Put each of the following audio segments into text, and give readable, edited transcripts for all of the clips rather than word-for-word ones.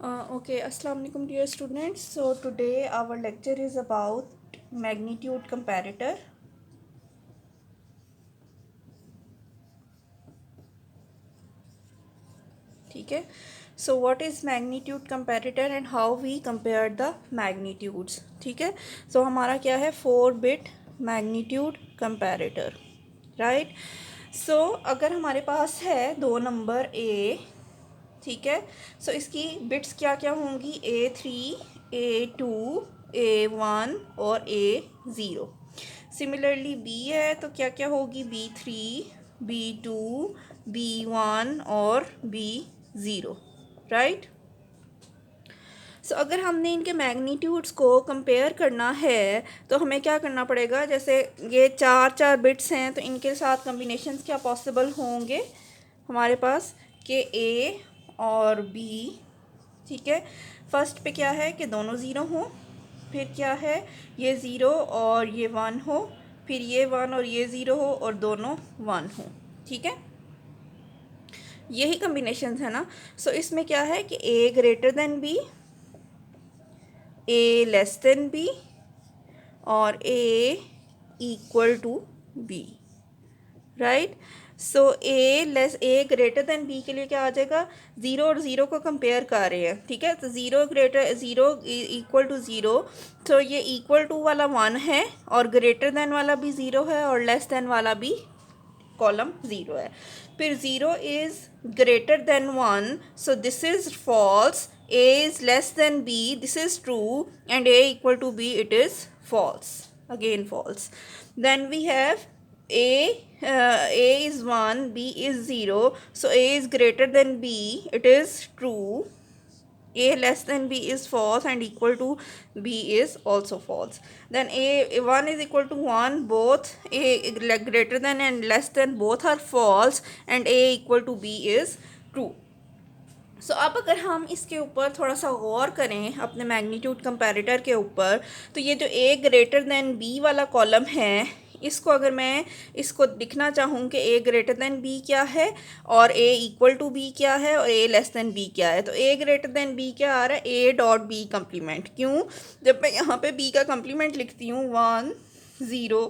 Okay, Assalamu alaikum dear students. So today our lecture is about magnitude comparator. ठीक है. So what is magnitude comparator and how we compare the magnitudes. ठीक है. So हमारा क्या है 4-bit magnitude comparator. Right. So अगर हमारे पास है दो नंबर A, ठीक है. सो इसकी बिट्स क्या क्या होंगी A3, A2, A1 और A0. सिमिलरली B है तो क्या क्या होगी B3, B2, B1 और B0. राइट. सो अगर हमने इनके मैग्नीट्यूड्स को कंपेयर करना है तो हमें क्या करना पड़ेगा. जैसे ये चार चार बिट्स हैं तो इनके साथ कम्बिनेशंस क्या पॉसिबल होंगे हमारे पास कि ए और बी. ठीक है. फर्स्ट पे क्या है कि दोनों ज़ीरो हों. फिर क्या है ये ज़ीरो और ये वन हो. फिर ये वन और ये ज़ीरो हो और दोनों वन हो. ठीक है. यही कम्बिनेशंस है ना. सो इसमें क्या है कि A greater than B, A less than B और A equal to B. Right. So A greater than B के लिए क्या आ जाएगा. ज़ीरो और ज़ीरो को कंपेयर कर रहे हैं. ठीक है. तो ज़ीरो इक्वल टू ज़ीरो. तो ये इक्वल टू वाला वन है और ग्रेटर देन वाला भी ज़ीरो है और लेस देन वाला भी कॉलम ज़ीरो है. फिर zero is greater than one, so this is false. A is less than B, this is true. And A equal to B, it is false. Again false. Then we have a is 1, b is 0, so a is greater than b, it is true. A less than b is false and equal to b is also false. Then a1 is equal to 1, both a greater than and less than both are false and a equal to b is true. सो अब अगर हम इसके ऊपर थोड़ा सा गौर करें अपने magnitude comparator के ऊपर, तो ये जो ए ग्रेटर देन बी वाला कॉलम है, इसको अगर मैं इसको लिखना चाहूँ कि ए ग्रेटर देन बी क्या है और ए इक्वल टू बी क्या है और ए लेस देन बी क्या है, तो ए ग्रेटर देन बी क्या आ रहा है, ए डॉट बी कम्प्लीमेंट. क्यों. जब मैं यहाँ पे बी का कम्प्लीमेंट लिखती हूँ 1 0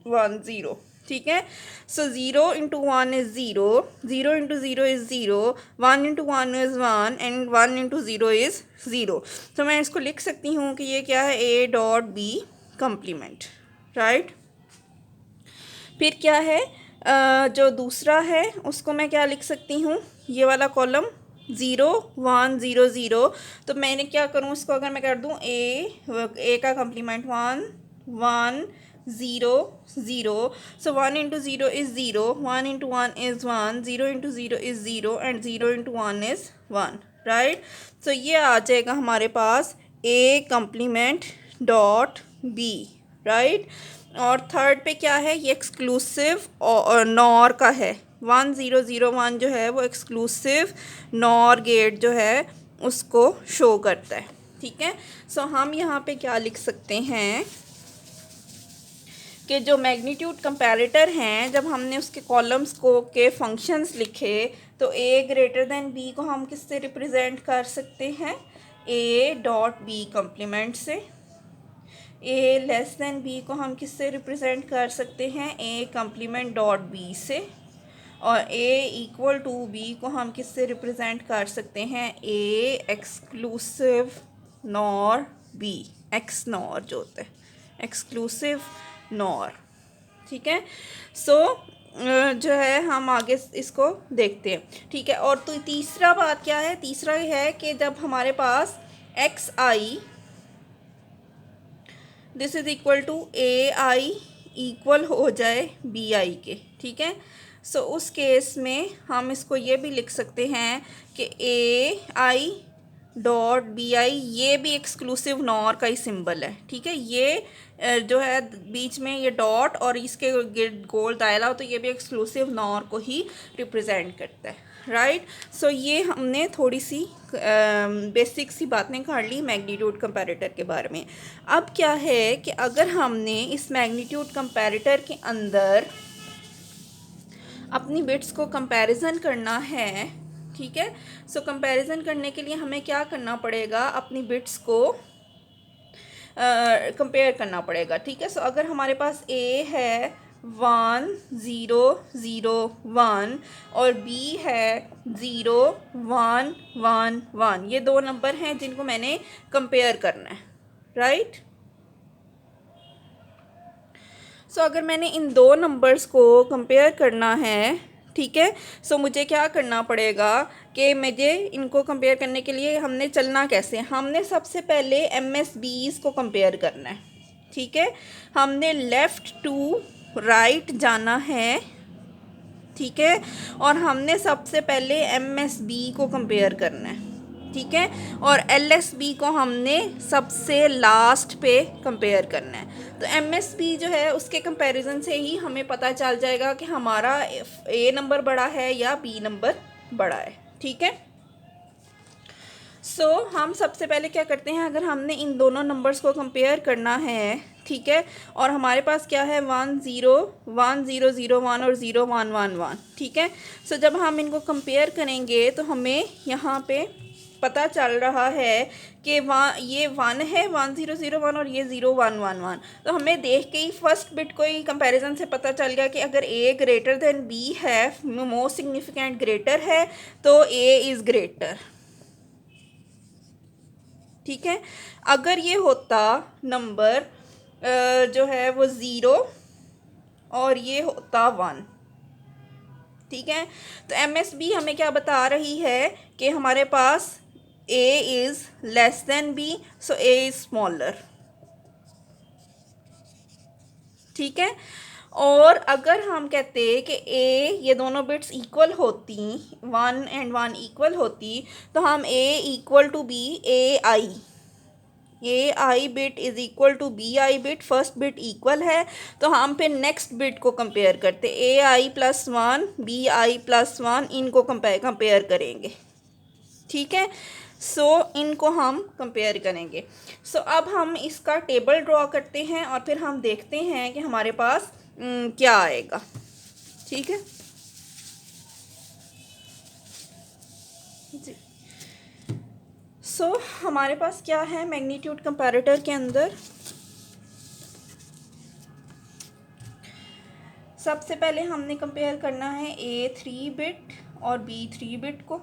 1 0. ठीक है. So zero into one is zero, zero into zero is zero, one into one is one and one into zero is zero. तो मैं इसको लिख सकती हूँ कि ये क्या है, A dot B complement. Right. फिर क्या है जो दूसरा है उसको मैं क्या लिख सकती हूँ, ये वाला कॉलम 0 1 0 0. तो मैंने क्या करूँ इसको, अगर मैं कर दूँ ए का complement 1 1 0 0. So 1 into 0 is 0, 1 into 1 is 1, 0 into 0 is 0 and 0 into 1 is 1. Right. So ये आ जाएगा हमारे पास a complement dot b. Right. और थर्ड पे क्या है, ये एक्सक्लूसिव और नॉर का है. 1001 जो है वो एक्सक्लूसिव नॉर गेट जो है उसको शो करता है. ठीक है. सो हम यहाँ पे क्या लिख सकते हैं कि जो मैग्नीट्यूड कंपैरेटर हैं, जब हमने उसके कॉलम्स को के फंक्शंस लिखे तो ए ग्रेटर देन बी को हम किससे रिप्रेजेंट कर सकते हैं, ए डॉट बी कम्प्लीमेंट से. ए लेस देन बी को हम किससे रिप्रेजेंट कर सकते हैं, ए कम्प्लीमेंट डॉट बी से. और ए इक्वल टू बी को हम किससे रिप्रेजेंट कर सकते हैं, A exclusive nor B, X nor जो होता है एक्सक्लूसिव नॉर. ठीक है. सो जो है हम आगे इसको देखते हैं. ठीक है. और तो तीसरा बात क्या है, तीसरा है कि जब हमारे पास X I this is equal to A I equal हो जाए बी आई के. ठीक है. सो उस केस में हम इसको ये भी लिख सकते हैं कि ए आई डॉट बी आई, ये भी एक्सक्लूसिव नॉर का ही सिंबल है. ठीक है. ये जो है बीच में ये डॉट और इसके गोल दायरा हो तो ये भी एक्सक्लूसिव नॉर को ही रिप्रेजेंट करता है. राइट. सो ये हमने थोड़ी सी बेसिक सी बातें कर ली मैग्नीट्यूड कंपैरेटर के बारे में. अब क्या है कि अगर हमने इस मैग्नीट्यूड कंपैरेटर के अंदर अपनी बिट्स को कंपैरिजन करना है, ठीक है। सो कंपैरिजन करने के लिए हमें क्या करना पड़ेगा, अपनी बिट्स को कंपेयर करना पड़ेगा। ठीक है। सो अगर हमारे पास ए है 1 0 0 1 और बी है 0 1 1 1, ये दो नंबर हैं जिनको मैंने कंपेयर करना है, राइट। सो अगर मैंने इन दो नंबर्स को कंपेयर करना है, ठीक है, सो मुझे क्या करना पड़ेगा कि मुझे इनको कंपेयर करने के लिए हमने चलना कैसे, हमने सबसे पहले MSBs को कंपेयर करना है। ठीक है, हमने लेफ़्ट टू राइट जाना है। ठीक है, और हमने सबसे पहले MSB को कंपेयर करना है। ठीक है, और LSB को हमने सबसे लास्ट पे कंपेयर करना है। तो MSB जो है उसके कंपैरिजन से ही हमें पता चल जाएगा कि हमारा A नंबर बड़ा है या B नंबर बड़ा है। ठीक है। सो हम सबसे पहले क्या करते हैं, अगर हमने इन दोनों नंबर्स को कंपेयर करना है, ठीक है, और हमारे पास क्या है 1 0 1 0 0 1 और 0 1 1 1। ठीक है। सो जब हम इनको कंपेयर करेंगे तो हमें यहाँ पे पता चल रहा है कि ये 1 है 1 0 0 1 और ये 0 1 1 1। तो हमें देख के ही फर्स्ट बिट को ही कंपैरिजन से पता चल गया कि अगर A ग्रेटर देन B है, मोस्ट सिग्निफिकेंट ग्रेटर है, तो A इज़ ग्रेटर। ठीक है। अगर ये होता नंबर जो है वो 0 और ये होता 1, ठीक है, तो MSB हमें क्या बता रही है कि हमारे पास A is less than B, so A is smaller. ठीक है। और अगर हम कहते कि A ये दोनों बिट्स इक्वल होती, 1 एंड 1 इक्वल होती, तो हम A equal to B AI bit is equal to BI bit, first bit equal है तो हम फिर नेक्स्ट बिट को कंपेयर करते, AI प्लस 1 BI प्लस 1, इनको कंपेयर करेंगे। ठीक है। सो इनको हम कंपेयर करेंगे। सो अब हम इसका टेबल ड्रॉ करते हैं और फिर हम देखते हैं कि हमारे पास क्या आएगा। ठीक है जी। सो हमारे पास क्या है मैग्नीट्यूड कंपैरेटर के अंदर, सबसे पहले हमने कंपेयर करना है A3 बिट और B3 बिट को,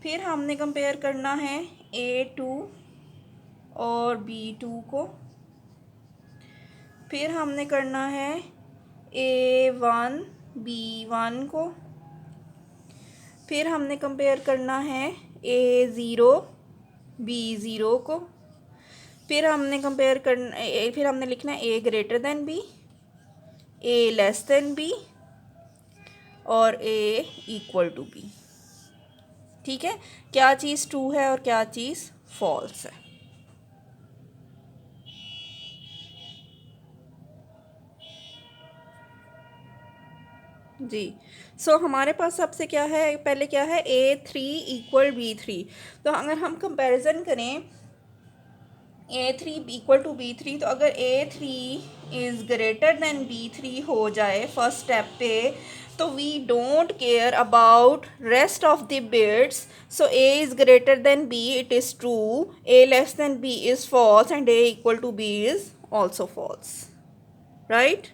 फिर हमने कंपेयर करना है A2 और B2 को, फिर हमने करना है A1 B1 को, फिर हमने कंपेयर करना है A0 B0 को, फिर हमने लिखना है A greater than B, A less than B और A इक्वल टू B। ठीक है, क्या चीज़ ट्रू है और क्या चीज़ फॉल्स है। जी। सो हमारे पास सबसे क्या है, पहले क्या है A3 इक्वल B3। तो अगर हम कंपैरिजन करें A3 इक्वल टू B3, तो अगर A3 is greater then B3 हो जाए फर्स्ट स्टेप पे, तो we don't care about rest of the bits. So A is greater than B, it is true, A less than B is false and A equal to B is also false, right.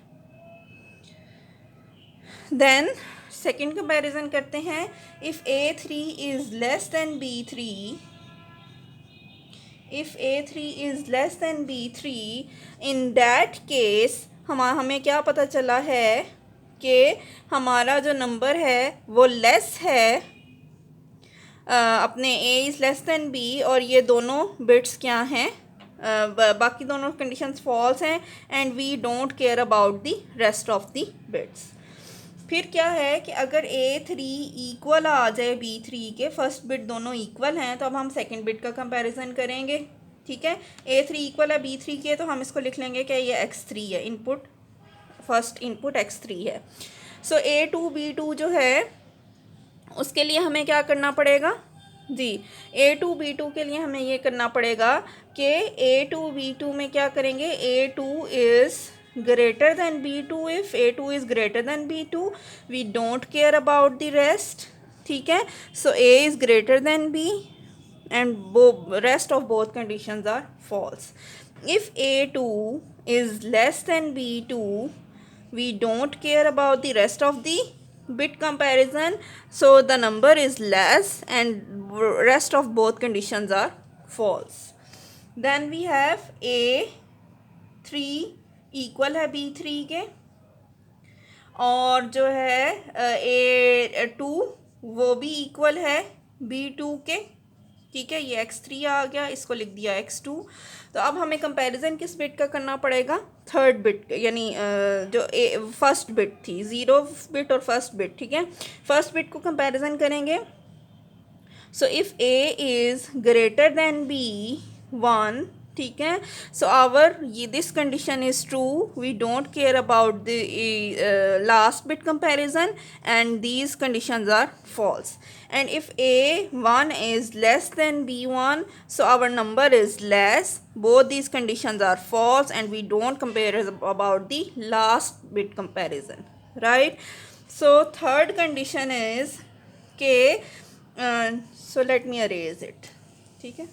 Then second comparison करते हैं, if A3 is less than B3, if A3 is less than B3, in that case हमें क्या पता चला है कि हमारा जो नंबर है वो लेस है अपने A is less than B, और ये दोनों बिट्स क्या हैं, बाकी दोनों कंडीशंस फॉल्स हैं and we don't care about the rest of the bits. फिर क्या है कि अगर A3 इक्वल आ जाए B3 के, फर्स्ट बिट दोनों इक्वल हैं, तो अब हम सेकंड बिट का कंपैरिजन करेंगे। ठीक है, A3 इक्वल है B3 के, तो हम इसको लिख लेंगे कि ये X3 है, इनपुट फर्स्ट इनपुट X3 है। सो A2 B2 जो है उसके लिए हमें क्या करना पड़ेगा जी, A2 B2 के लिए हमें ये करना पड़ेगा कि A2 B2 में क्या करेंगे, A2 is greater than B2, if A2 is greater than B2 we don't care about the rest, ठीक है. सो A is greater than B and rest of both conditions are false. If A2 is less than B2, we don't care about the rest of the bit comparison, so the number is less and rest of both conditions are false. Then we have A3 equal है B3 के, और जो है A2 वो भी equal है B2 के. ठीक है, ये x3 आ गया, इसको लिख दिया x2. तो अब हमें कंपैरिजन किस बिट का करना पड़ेगा? थर्ड बिट, यानी जो फर्स्ट बिट थी, 0 बिट और फर्स्ट बिट. ठीक है, फर्स्ट बिट को कंपैरिजन करेंगे. So if A is greater than B1, ठीक है, सो आवर ये this condition is true, we don't care about the last bit comparison and these conditions are false. And if A1 is less than B1, so our number is less. Both these conditions are false and we don't compare about the last bit comparison, right? So third condition is K. So let me erase it. ठीक है,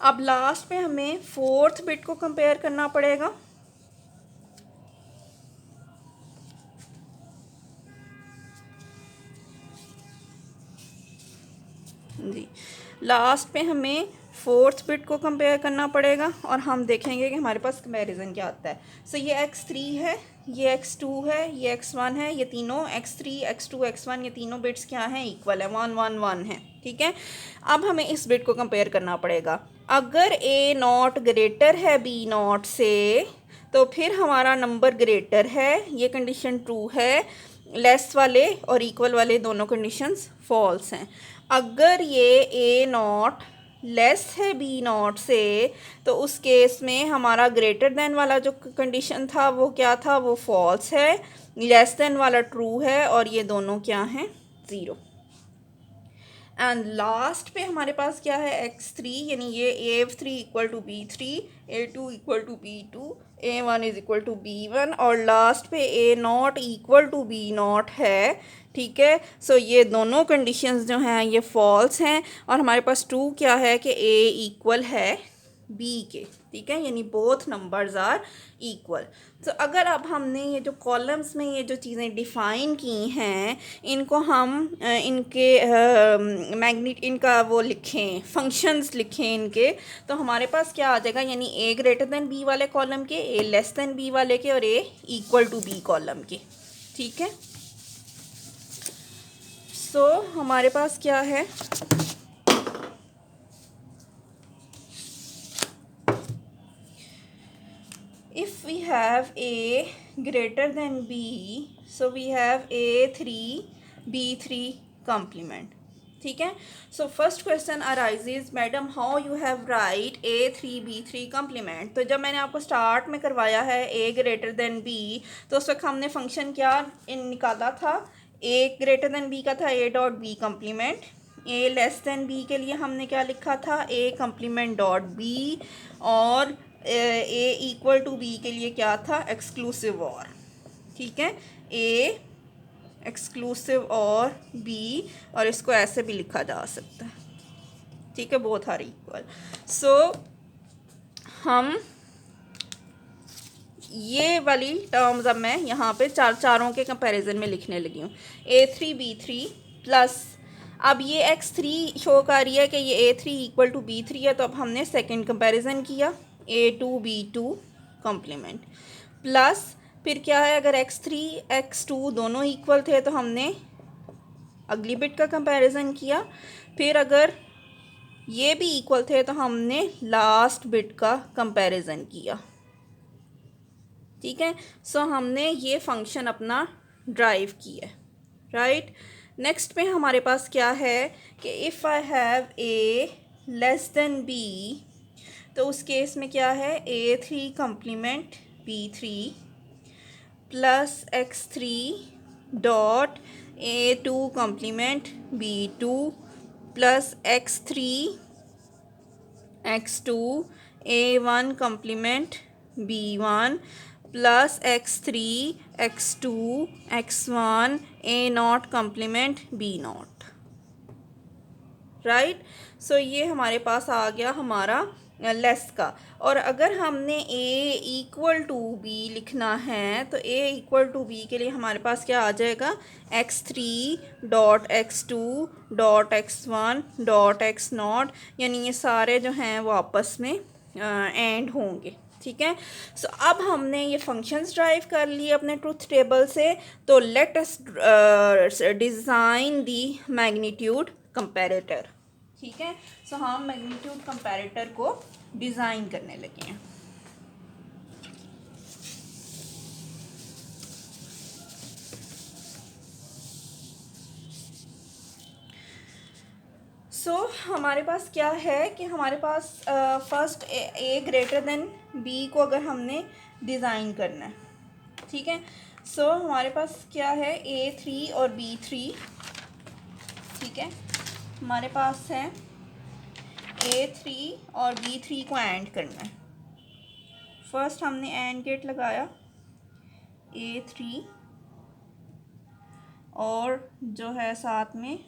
अब last पे हमें fourth bit को compare करना पड़ेगा. जी, last पे हमें फोर्थ बिट को कंपेयर करना पड़ेगा और हम देखेंगे कि हमारे पास कंपैरिजन क्या आता है. सो ये x3 है, ये x2 है, ये x1 है, ये तीनों x3 x2 x1 ये तीनों बिट्स क्या हैं? इक्वल है, 1 1 1 है. ठीक है, अब हमें इस बिट को कंपेयर करना पड़ेगा. अगर A0 ग्रेटर है B0 से तो फिर हमारा नंबर ग्रेटर है, ये कंडीशन ट्रू है. लेस वाले और इक्वल वाले दोनों कंडीशंस फॉल्स हैं. अगर ये A0 लेस है B0 से तो उस केस में हमारा ग्रेटर देन वाला जो कंडीशन था वो क्या था? वो फॉल्स है. लेस देन वाला ट्रू है और ये दोनों क्या हैं? 0. एंड लास्ट पे हमारे पास क्या है? x3, यानी ये A3 equal to B3, A2 equal to B2, A1 is equal to B1 और लास्ट पे A0 इक्वल टू B0 है. ठीक है, सो ये दोनों कंडीशंस जो हैं ये फॉल्स हैं और हमारे पास ट्रू क्या है कि A इक्वल है B के. ठीक है, यानी बोथ नंबर्स आर इक्वल. तो अगर अब हमने ये जो कॉलम्स में ये जो चीज़ें डिफ़ाइन की हैं इनको हम इनके इनका वो लिखें, फंक्शंस लिखें इनके, तो हमारे पास क्या आ जाएगा? यानी A ग्रेटर देन B वाले कॉलम के, A लेस देन B वाले के और A equal to B column के. ठीक है, सो हमारे पास क्या है? If we have A greater than B, so we have A3 B3 complement. ठीक है, so first question arises, madam how you have right A3 B3 complement. तो जब मैंने आपको स्टार्ट में करवाया है A ग्रेटर देन B तो उस वक्त हमने फंक्शन क्या निकाला था? A ग्रेटर देन B का था A dot B complement. A less than B के लिए हमने क्या लिखा था? A complement dot B. और A इक्वल टू B के लिए क्या था? एक्सक्लूसिव और. ठीक है, A एक्सक्लूसिव और B, और इसको ऐसे भी लिखा जा सकता है. ठीक है, बोथ आर इक्वल. सो हम ये वाली टर्म्स अब मैं यहाँ पे चारों के कंपैरिजन में लिखने लगी हूँ. A3 B3 प्लस, अब ये x3 शो कर रही है कि ये A3 इक्वल टू B3 है, तो अब हमने सेकंड कंपैरिजन किया A2 B2 कॉम्प्लीमेंट प्लस, फिर क्या है? अगर x3 x2 दोनों इक्वल थे तो हमने अगली बिट का कंपैरिजन किया. फिर अगर ये भी इक्वल थे तो हमने लास्ट बिट का कंपैरिजन किया. ठीक है, सो हमने ये फंक्शन अपना ड्राइव किया. राइट, नेक्स्ट पे हमारे पास क्या है कि if I have A less than B, तो उस केस में क्या है? A3 complement B3 plus x3 dot A2 complement B2 plus x3 x2 A1 complement B1 plus x3 x2 x1 a0 complement b0, right. So ये हमारे पास आ गया हमारा less का। और अगर हमने a इक्वल टू b लिखना है तो a इक्वल टू b के लिए हमारे पास क्या आ जाएगा, x3 dot x2 dot x1 dot x0, यानी ये सारे जो हैं वो आपस में एंड होंगे, ठीक है। सो अब हमने ये फंक्शंस ड्राइव कर लिए अपने ट्रुथ टेबल से, तो लेट अस डिज़ाइन दी मैग्नीट्यूड कंपैरेटर, ठीक है। सो हम मैग्नीट्यूड कंपैरेटर को डिज़ाइन करने लगे हैं। सो हमारे पास क्या है कि हमारे पास first A greater than B को अगर हमने डिज़ाइन करना है, ठीक है। सो हमारे पास क्या है, A3 और B3, ठीक है। हमारे पास है A3 और B3 को एंड करना है। फर्स्ट हमने एंड गेट लगाया A3 और जो है साथ में,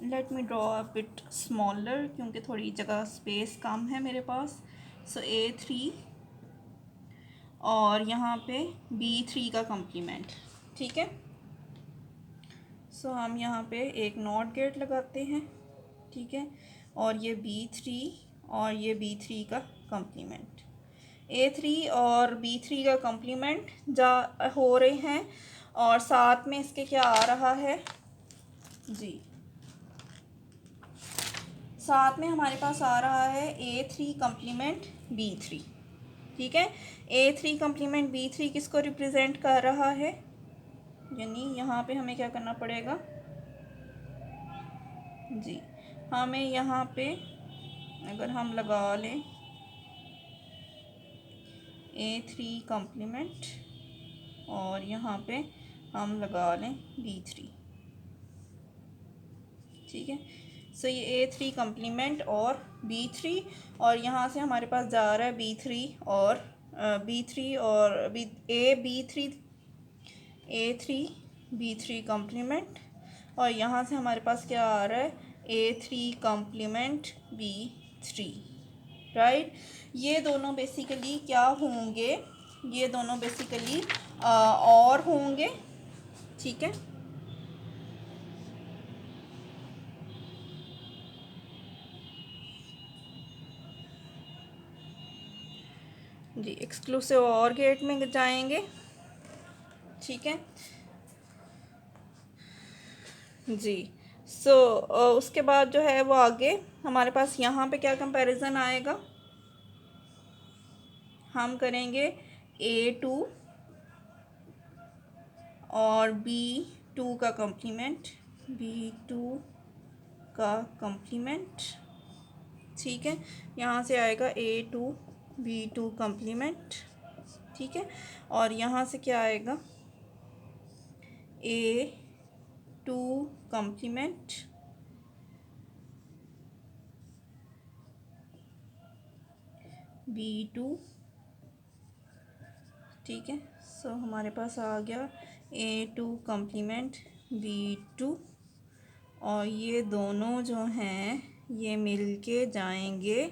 let me draw a bit smaller क्योंकि थोड़ी जगह स्पेस कम है मेरे पास। सो A3 और यहाँ पे B3 का कम्प्लीमेंट, ठीक है। सो हम यहाँ पे एक नॉट गेट लगाते हैं, ठीक है। और ये B3 और ये B3 का कम्प्लीमेंट, A3 और B3 का कम्प्लीमेंट जा हो रहे हैं। और साथ में इसके क्या आ रहा है जी, साथ में हमारे पास आ रहा है A3 कम्प्लीमेंट B3, ठीक है। A3 कम्प्लीमेंट B3 किसको रिप्रेजेंट कर रहा है, यानी यहाँ पे हमें क्या करना पड़ेगा जी, हमें यहाँ पे अगर हम लगा लें A3 कम्प्लीमेंट और यहाँ पे हम लगा लें B3, ठीक है। सो ये A3 कम्प्लीमेंट और B3, और यहाँ से हमारे पास जा रहा है B3 और B3 और A3 B3 कम्प्लीमेंट, और यहाँ से हमारे पास क्या आ रहा है, A3 कम्प्लीमेंट B3, राइट। ये दोनों बेसिकली क्या होंगे, ये दोनों बेसिकली और होंगे, ठीक है। जी एक्सक्लूसिव और गेट में जाएंगे, ठीक है जी। सो उसके बाद जो है वो आगे हमारे पास यहाँ पे क्या कंपैरिजन आएगा, हम करेंगे A2 और B2 का कम्प्लीमेंट, B2 का कम्प्लीमेंट, ठीक है। यहाँ से आएगा A2 B2 कम्प्लीमेंट, ठीक है। और यहाँ से क्या आएगा, A2 कम्प्लीमेंट B2, ठीक है। सो हमारे पास आ गया A2 कम्प्लीमेंट B2, और ये दोनों जो हैं ये मिलके जाएंगे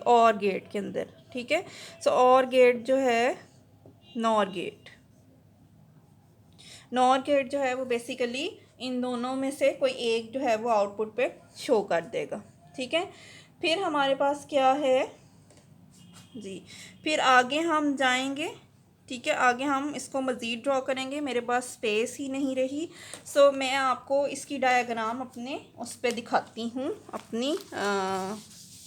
और गेट के अंदर, ठीक है। सो और गेट जो है नॉर गेट जो है वो बेसिकली इन दोनों में से कोई एक जो है वो आउटपुट पे शो कर देगा, ठीक है। फिर हमारे पास क्या है जी, फिर आगे हम जाएंगे, ठीक है। आगे हम इसको मज़ीद ड्रॉ करेंगे, मेरे पास स्पेस ही नहीं रही। सो मैं आपको इसकी डायग्राम अपने उस पर दिखाती हूँ, अपनी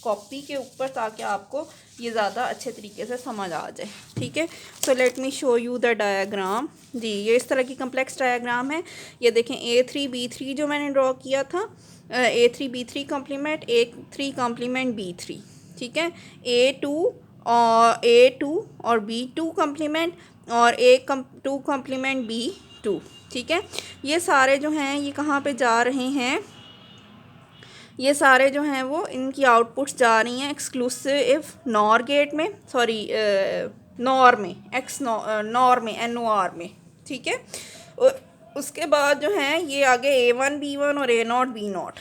कॉपी के ऊपर, ताकि आपको ये ज़्यादा अच्छे तरीके से समझ आ जाए, ठीक है। So let me show you the diagram जी। ये इस तरह की कम्प्लेक्स डायग्राम है। ये देखें A3 B3 जो मैंने ड्रॉ किया था, A3 B3 complement, A3 complement B3, ठीक है। A2 और B2 कम्प्लीमेंट और A2 कम्प्लीमेंट B2, ठीक है। ये सारे जो हैं ये कहाँ पे जा रहे हैं, ये सारे जो हैं वो इनकी आउटपुट्स जा रही हैं एक्सक्लूसिव नॉर गेट में, सॉरी नॉर में, नॉर में, NOR में, ठीक है। और उसके बाद जो है ये आगे A1 B1 और A0 B0,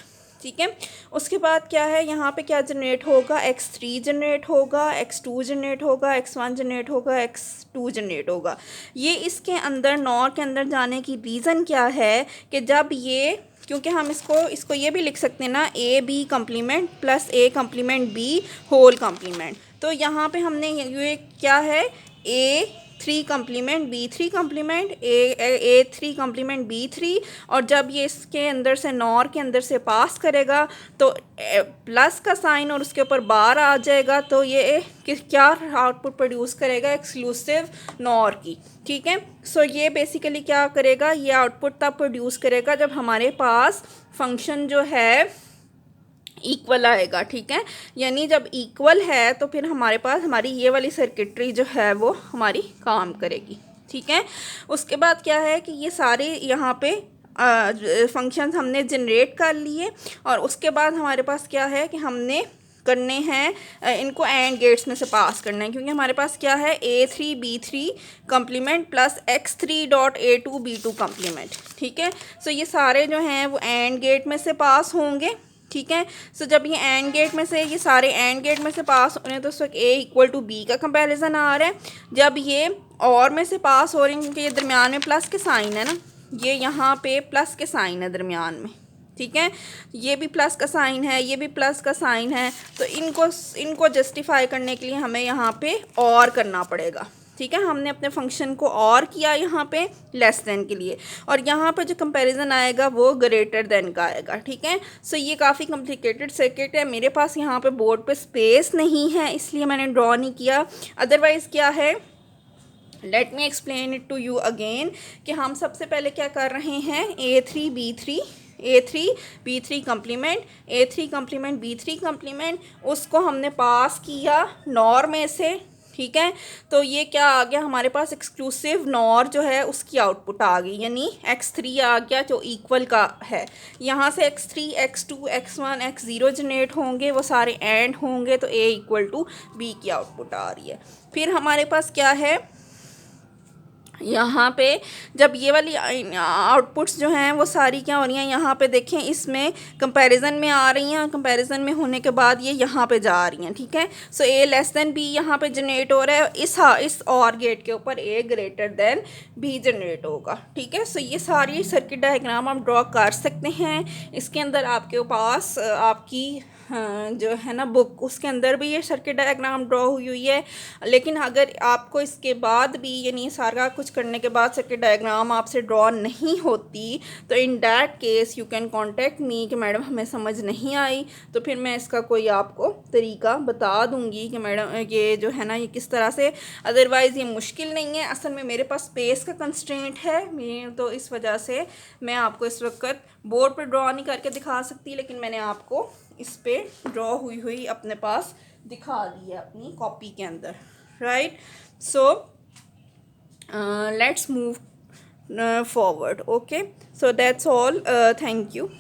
ठीक है। उसके बाद क्या है, यहाँ पे क्या जनरेट होगा, X3 जनरेट होगा, X2 जनरेट होगा, X1 जनरेट होगा, X2 जनरेट होगा। ये इसके अंदर नॉर के अंदर जाने की रीज़न क्या है कि जब ये, क्योंकि हम इसको ये भी लिख सकते हैं ना, AB complement plus A complement B whole complement. तो यहाँ पे हमने ये क्या है, A3 complement B3 complement A3 complement B3, और जब ये इसके अंदर से नॉर के अंदर से पास करेगा तो प्लस का साइन और उसके ऊपर बार आ जाएगा, तो ये क्या आउटपुट प्रोड्यूस करेगा, एक्सक्लूसिव नॉर की, ठीक है। सो ये बेसिकली क्या करेगा, ये आउटपुट तब प्रोड्यूस करेगा जब हमारे पास फंक्शन जो है इक्वल आएगा, ठीक है। यानी जब इक्वल है तो फिर हमारे पास हमारी ये वाली सर्किटरी जो है वो हमारी काम करेगी, ठीक है। उसके बाद क्या है कि ये सारे यहाँ पे फंक्शंस हमने जनरेट कर लिए, और उसके बाद हमारे पास क्या है कि हमने करने हैं इनको एंड गेट्स में से पास करना है, क्योंकि हमारे पास क्या है, A3 B3 complement plus X3 dot A2 B2 complement, ठीक है। सो ये सारे जो हैं वो एंड गेट में से पास होंगे, ठीक है। सो जब ये एंड गेट में से, ये सारे एंड गेट में से पास हो रहे हैं तो उस वक्त A इक्वल टू B का कंपैरिजन आ रहा है। जब ये और में से पास हो रहे हैं, क्योंकि ये दरमियान में प्लस के साइन है ना, ये यहाँ पे प्लस के साइन है दरमियान में, ठीक है। ये भी प्लस का साइन है, ये भी प्लस का साइन है, तो इनको जस्टिफाई करने के लिए हमें यहाँ पे और करना पड़ेगा, ठीक है। हमने अपने फंक्शन को और किया यहाँ पे लेस देन के लिए, और यहाँ पे जो कंपैरिजन आएगा वो ग्रेटर देन का आएगा, ठीक है। सो ये काफ़ी कॉम्प्लिकेटेड सर्किट है। मेरे पास यहाँ पे बोर्ड पे स्पेस नहीं है, इसलिए मैंने ड्रॉ नहीं किया। अदरवाइज़ क्या है, let me explain it to you again, कि हम सबसे पहले क्या कर रहे हैं, A3 B3 complement, A3 complement B3 complement, उसको हमने पास किया नॉर में से, ठीक है। तो ये क्या आ गया हमारे पास, एक्सक्लूसिव नॉर जो है उसकी आउटपुट आ गई, यानी X3 आ गया जो इक्वल का है। यहाँ से X3 X2 X1 X0 generate होंगे, वो सारे एंड होंगे, तो A इक्वल टू B की आउटपुट आ रही है। फिर हमारे पास क्या है, यहाँ पे जब ये वाली आउटपुट्स जो हैं वो सारी क्या हो रही हैं, यहाँ पे देखें इसमें कंपैरिजन में आ रही हैं, कंपैरिजन में होने के बाद ये यहाँ पे जा रही हैं, ठीक है। सो A लेस देन B यहाँ पे जनरेट हो रहा है, इस और गेट के ऊपर A greater than B generate होगा, ठीक है। सो ये सारी सर्किट डायग्राम आप ड्रॉ कर सकते हैं। इसके अंदर आपके पास आपकी जो है ना बुक, उसके अंदर भी ये सर्किट डायग्राम ड्रॉ हुई है। लेकिन अगर आपको इसके बाद भी, यानी सारा कुछ करने के बाद सर्किट डायग्राम आपसे ड्रॉ नहीं होती, तो in that case you can contact me कि मैडम हमें समझ नहीं आई, तो फिर मैं इसका कोई आपको तरीका बता दूंगी कि मैडम ये जो है ना ये किस तरह से। अदरवाइज़ ये मुश्किल नहीं है, असल में मेरे पास स्पेस का कंस्ट्रेंट है, तो इस वजह से मैं आपको इस वक्त बोर्ड पर ड्रॉ नहीं करके दिखा सकती, लेकिन मैंने आपको इस पे ड्रॉ हुई अपने पास दिखा दी है अपनी कॉपी के अंदर, right. So let's move forward, okay, so that's all, thank you.